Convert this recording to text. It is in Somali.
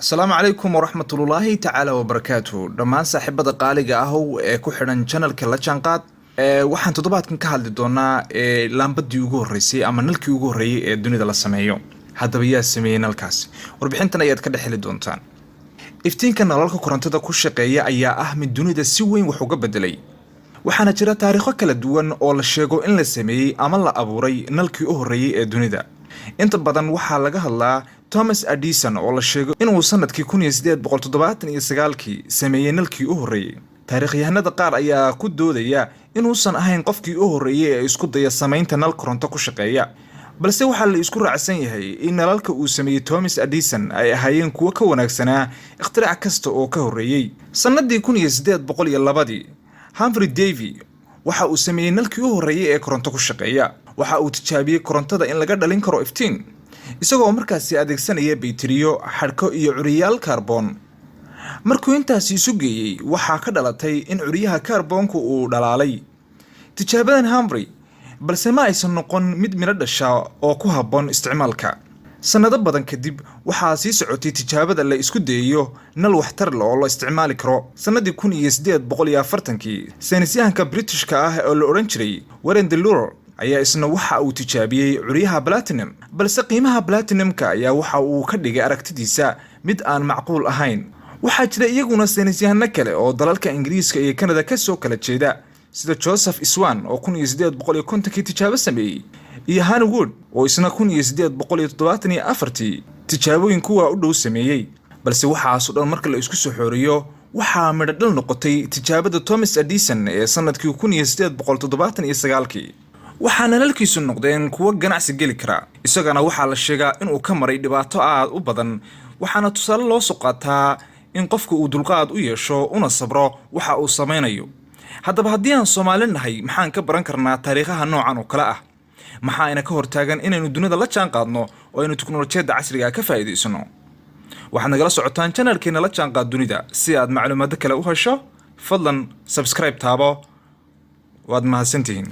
السلام عليكم ورحمة الله تعالى وبركاته دمان صاحبada qaaliga ah ee ku xidhan channelka la jaanqaad waxaan toddobaadkan ka hadli doonaa laambadii ugu horeysay ama nalkii ugu horeeyay ee dunida la sameeyo hadaba yaa sameeyay nalkaas warbixintan ayaad ka dhaxli doontaan iftiinka nalalka korontada ku shaqeeya ayaa ah mid dunida si weyn wax uga bedelay waxaana jira taariikho kala duwan oo la sheego in la sameeyay ama la abuuray nalkii u horeeyay ee dunida inta badan waxaa laga hadlaa Thomas Edison oo la sheego inuu sanadkii 1879 sameeyay nalkii u horeeyay taariikhyahanada qaar ayaa ku doodaya inuusan ahayn qofkii u horeeyay ee isku daya sameynta nal koronto ku shaqeeya balse waxaa la isku raacsan yahay in nalalka uu sameeyay Thomas Edison ay ahaayeen kuwa ka wanaagsanaa ikhtirac kasta oo ka horeeyay sanadii 1802 Humphrey Davy waxa uu sameeyay nalkii u horeeyay ee koronto ku shaqeeya waxa uu tijaabiyay korontada in laga dhalin karo iftiin isagoo markaasi adeegsanaya bayteriyo xadhko iyo curiyaal kaarboon markuu intaasi isu geeyay waxaa ka dhalatay in curiyaha kaarboonku uu dhalaalay tijaabadan Humphrey balse ma aysan noqon mid miro dhasha oo ku habboon isticmaalka sanado badan kadib waxaa sii socotay tijaabada la isku dayayo nal waxtar leh oo la isticmaali karo sanadii 1840 saynisyahanka Britishka ah oo la oran jiray Warren de Lure ayaa isna waxa uu tijaabiyay curiyaha platinum balse qiimaha platinumka ayaa waxa uu ka dhigay aragtidiisa mid aan macquul ahayn waxa jira iyaguna saynisyahano kale oo dalalka Ingiriiska iyo Canada ka soo kala jeeda sida Joseph Swan oo 1850 tijaabo sameeyay iyo Henry Wood oo isna 1874 tijaabooyin kuwa u dhow sameeyay balse waxaas oo dhan marka la isku soo xooriyo waxaa midho dhal noqotay tijaabada Thomas Edison ee sanadkii 1879 waxaana nalkiisu noqdeen kuwa ganacsi gali kara isagana waxaa la sheegaa in uu ka maray dhibaato aad u badan waxaana tusaale loo soo qaataa in qofku uu dulqaad u yeesho una sabro waxa uu sameynayo haddaba haddii aan Soomaali nahay maxaan ka baran karnaa taariikhaha noocan oo kale ah maxaayna ka hortaagan inaynu dunida la jaanqaadno oo aynu teknolojiyadda casriga ah ka faa'iideysano waxaad nagala socotaan channelkeena la jaanqaad dunida si aad macluumaad kale u hesho fadlan subscribe taabo waad mahadsantihiin